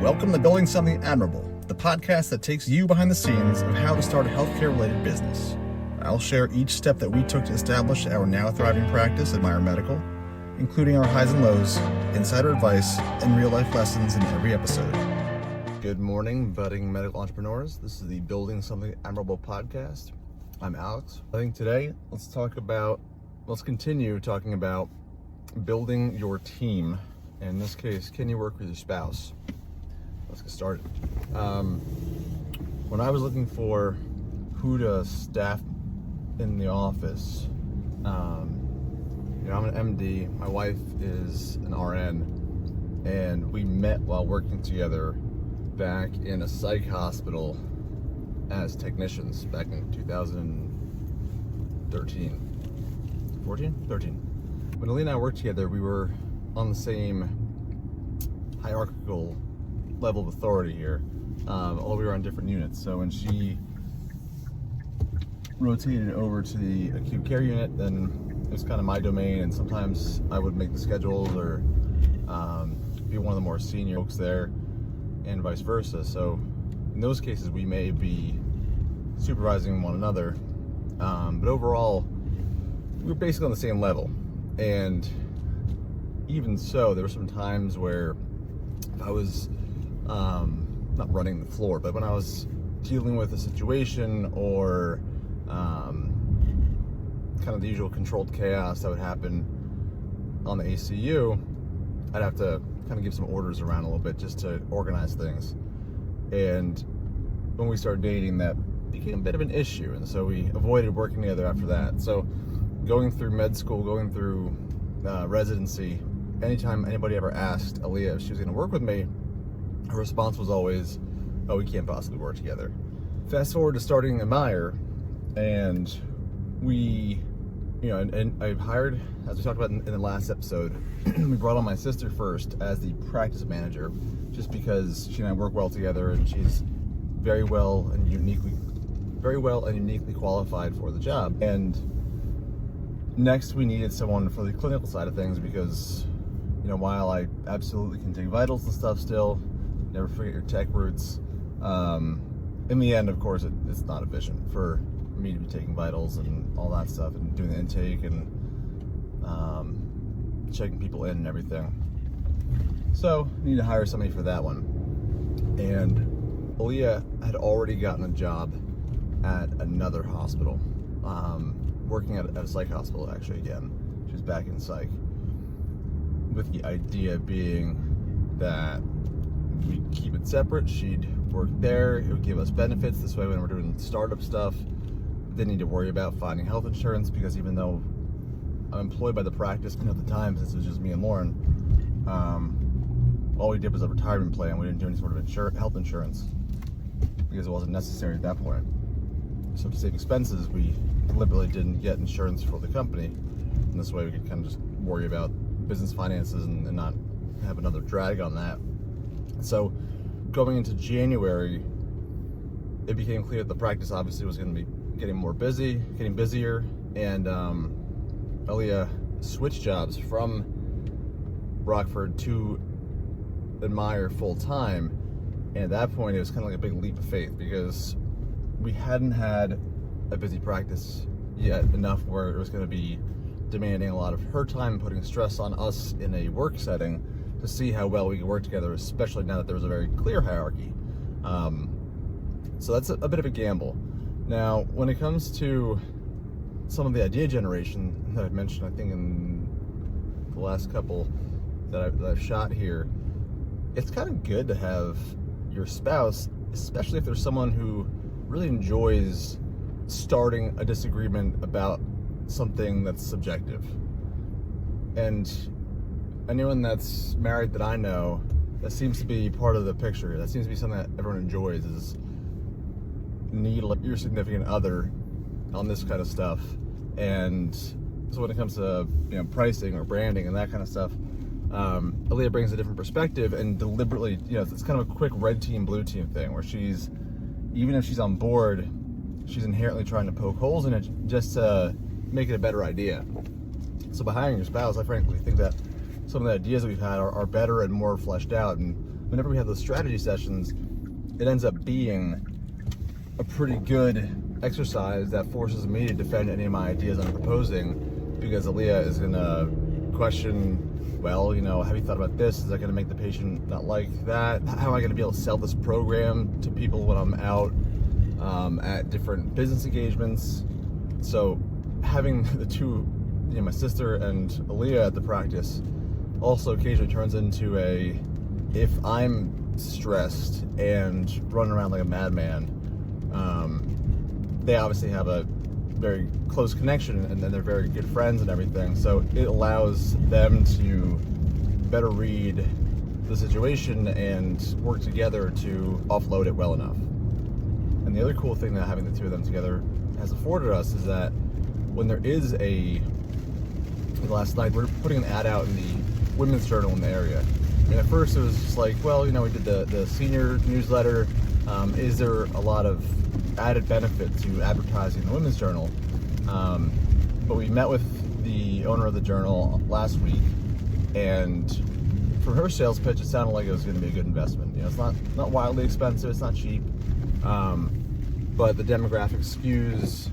Welcome to Building Something Admirable, the podcast that takes you behind the scenes of how to start a healthcare-related business. I'll share each step that we took to establish our now thriving practice at Meyer Medical, including our highs and lows, insider advice, and real-life lessons in every episode. Good morning, budding medical entrepreneurs. This is the Building Something Admirable podcast. I'm Alex. I think today, let's continue talking about building your team. In this case, can you work with your spouse? Let's get started. When I was looking for who to staff in the office, I'm an MD, my wife is an RN, and we met while working together back in a psych hospital as technicians back in 2013. When Ali and I worked together, we were on the same hierarchical level of authority here, although we were on different units. So when she rotated over to the acute care unit, then it was kind of my domain, and sometimes I would make the schedules or be one of the more senior folks there, and vice versa. So in those cases, we may be supervising one another, but overall, we were basically on the same level. And even so, there were some times where I was not running the floor, but when I was dealing with a situation or kind of the usual controlled chaos that would happen on the ACU, I'd have to kind of give some orders around a little bit just to organize things. And when we started dating, that became a bit of an issue, and so we avoided working together after that. So going through med school, going through residency, anytime anybody ever asked Aaliyah if she was going to work with me, her response was always, "Oh, we can't possibly work together." Fast forward to starting at Meyer, and and I've hired, as we talked about in the last episode, we brought on my sister first as the practice manager, just because she and I work well together, and she's very well and uniquely qualified for the job. And next, we needed someone for the clinical side of things, because while I absolutely can take vitals and stuff still, never forget your tech roots. In the end, of course, it's not efficient for me to be taking vitals and all that stuff and doing the intake and checking people in and everything. So I need to hire somebody for that one. And Aaliyah had already gotten a job at another hospital, working at a psych hospital actually again. She was back in psych, with the idea being that we'd keep it separate. She'd work there, it would give us benefits. This way, when we're doing startup stuff, we didn't need to worry about finding health insurance, because even though I'm employed by the practice, at the time, since it was just me and Lauren, all we did was a retirement plan. We didn't do any sort of health insurance because it wasn't necessary at that point. So to save expenses, we deliberately didn't get insurance for the company, and this way we could kind of just worry about business finances and not have another drag on that. So going into January, it became clear that the practice obviously was going to be getting busier, and Aaliyah switched jobs from Rockford to Meyer full time. And at that point, it was kind of like a big leap of faith, because we hadn't had a busy practice yet enough where it was going to be demanding a lot of her time, putting stress on us in a work setting to see how well we could work together, especially now that there was a very clear hierarchy. So that's a bit of a gamble. Now, when it comes to some of the idea generation that I've mentioned, I think in the last couple that I've shot here, it's kind of good to have your spouse, especially if there's someone who really enjoys starting a disagreement about something that's subjective. And anyone that's married that I know, that seems to be part of the picture. That seems to be something that everyone enjoys, is needle your significant other on this kind of stuff. And so when it comes to pricing or branding and that kind of stuff, Aaliyah brings a different perspective, and deliberately, it's kind of a quick red team, blue team thing, where even if she's on board, she's inherently trying to poke holes in it just to make it a better idea. So by hiring your spouse, I frankly think that some of the ideas that we've had are better and more fleshed out, and whenever we have those strategy sessions, it ends up being a pretty good exercise that forces me to defend any of my ideas I'm proposing, because Aaliyah is going to question, well, have you thought about this? Is that going to make the patient not like that? How am I going to be able to sell this program to people when I'm out at different business engagements? So having the two, my sister and Aaliyah at the practice also occasionally turns into if I'm stressed and running around like a madman, they obviously have a very close connection, and then they're very good friends and everything. So it allows them to better read the situation and work together to offload it well enough. And the other cool thing that having the two of them together has afforded us is that when there is last night, we're putting an ad out in the women's journal in the area. And at first it was just like, well, we did the senior newsletter. Is there a lot of added benefit to advertising in the women's journal? But we met with the owner of the journal last week, and for her sales pitch, it sounded like it was going to be a good investment. It's not wildly expensive, it's not cheap, but the demographic skews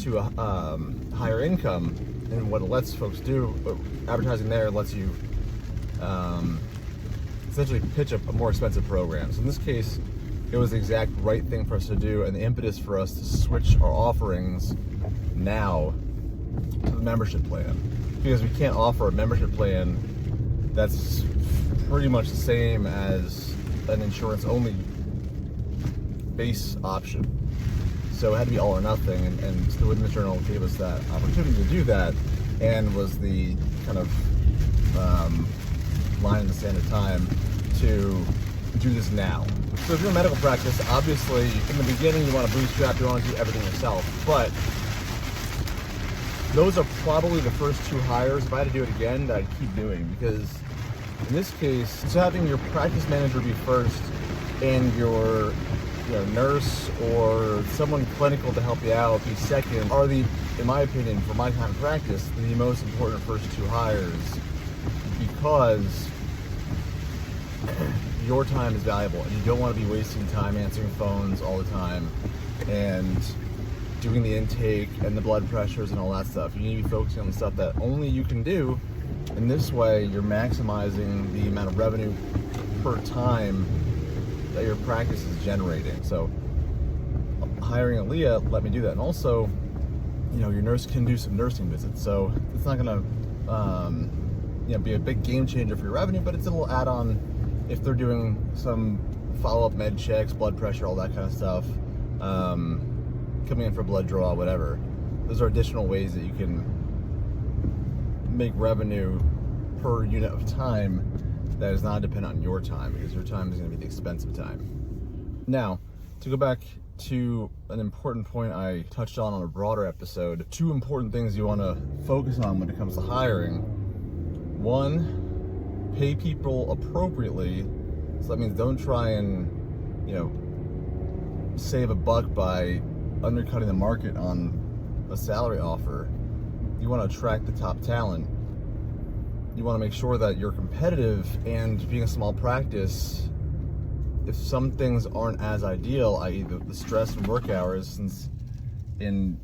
to a higher income, and what it lets folks do, advertising there lets you essentially pitch a more expensive program. So in this case, it was the exact right thing for us to do, and the impetus for us to switch our offerings now to the membership plan, because we can't offer a membership plan that's pretty much the same as an insurance only base option. So it had to be all or nothing, and the Women's Journal gave us that opportunity to do that, and was the kind of line in the sand of time to do this now. So if you're a medical practice, obviously in the beginning you want to bootstrap, you want to do everything yourself, but those are probably the first two hires, if I had to do it again, that I'd keep doing, because in this case, so having your practice manager be first and your nurse or someone clinical to help you out be second are in my opinion, for my kind of practice, the most important first two hires, because your time is valuable and you don't want to be wasting time answering phones all the time and doing the intake and the blood pressures and all that stuff. You need to be focusing on the stuff that only you can do. In this way, you're maximizing the amount of revenue per time that your practice is generating. So hiring Aaliyah let me do that. And also, your nurse can do some nursing visits. So it's not going to be a big game changer for your revenue, but it's a little add-on if they're doing some follow-up med checks, blood pressure, all that kind of stuff, coming in for blood draw, whatever. Those are additional ways that you can make revenue per unit of time that is not dependent on your time, because your time is going to be the expensive time. Now, to go back to an important point I touched on a broader episode, two important things you want to focus on when it comes to hiring. One, pay people appropriately. So that means don't try and, save a buck by undercutting the market on a salary offer. You want to attract the top talent. You want to make sure that you're competitive, and being a small practice, if some things aren't as ideal, i.e. the stress and work hours, since in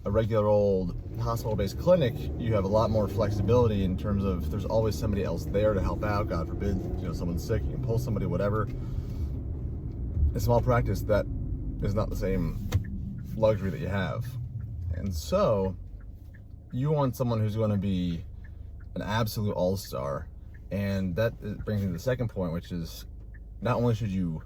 a regular old hospital-based clinic, you have a lot more flexibility in terms of there's always somebody else there to help out. God forbid, someone's sick, you can pull somebody, whatever. A small practice, that is not the same luxury that you have. And so you want someone who's going to be an absolute all-star. And that brings me to the second point, which is not only should you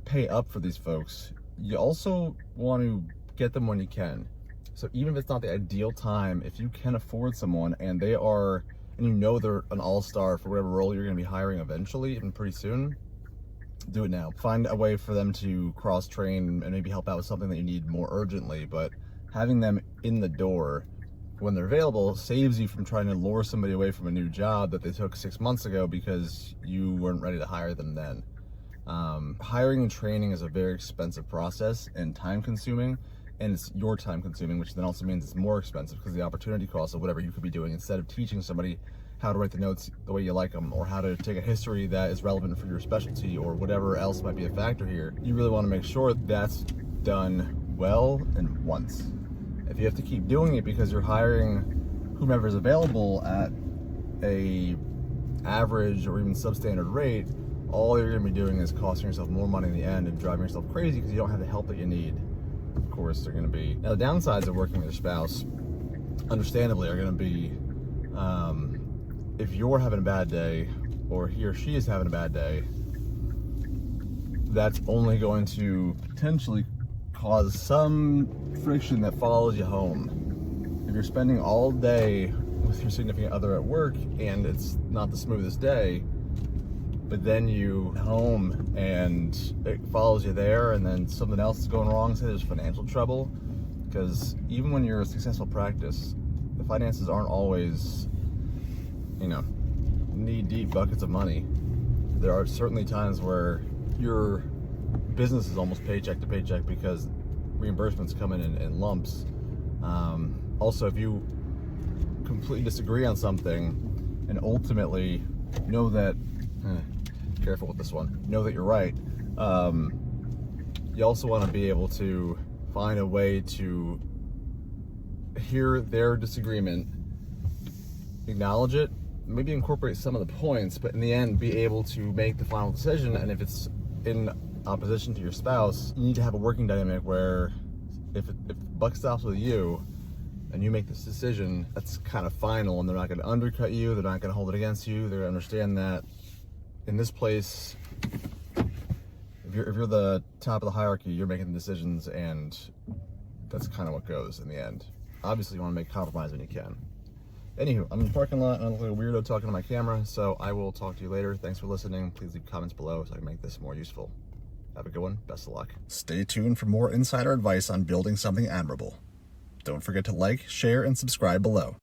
pay up for these folks, you also want to get them when you can. So even if it's not the ideal time, if you can afford someone and they're an all-star for whatever role you're going to be hiring eventually and pretty soon, do it now. Find a way for them to cross-train and maybe help out with something that you need more urgently, but having them in the door when they're available saves you from trying to lure somebody away from a new job that they took 6 months ago because you weren't ready to hire them then. Hiring and training is a very expensive process and time-consuming, and it's your time consuming, which then also means it's more expensive because the opportunity cost of whatever you could be doing, instead of teaching somebody how to write the notes the way you like them, or how to take a history that is relevant for your specialty, or whatever else might be a factor here. You really want to make sure that's done well and once. If you have to keep doing it because you're hiring whomever is available at a average or even substandard rate, all you're going to be doing is costing yourself more money in the end and driving yourself crazy because you don't have the help that you need. Of course, they're going to be. Now, the downsides of working with your spouse, understandably, are going to be if you're having a bad day or he or she is having a bad day, that's only going to potentially cause some friction that follows you home. If you're spending all day with your significant other at work and it's not the smoothest day, but then you home and it follows you there, and then something else is going wrong, say there's financial trouble, because even when you're a successful practice, the finances aren't always, knee-deep buckets of money. There are certainly times where your business is almost paycheck to paycheck because reimbursements come in lumps. Also, if you completely disagree on something and ultimately know that, careful with this one, know that you're right, you also want to be able to find a way to hear their disagreement, acknowledge it, maybe incorporate some of the points, but in the end be able to make the final decision. And if it's in opposition to your spouse, you need to have a working dynamic where if the buck stops with you and you make this decision, that's kind of final, and they're not going to undercut you, they're not going to hold it against you. They're going to understand that in this place, if you're the top of the hierarchy, you're making the decisions, and that's kind of what goes in the end. Obviously, you want to make compromise when you can. Anywho, I'm in the parking lot and I look like a weirdo talking to my camera, so I will talk to you later. Thanks for listening. Please leave comments below so I can make this more useful. Have a good one. Best of luck. Stay tuned for more insider advice on building something admirable. Don't forget to like, share, and subscribe below.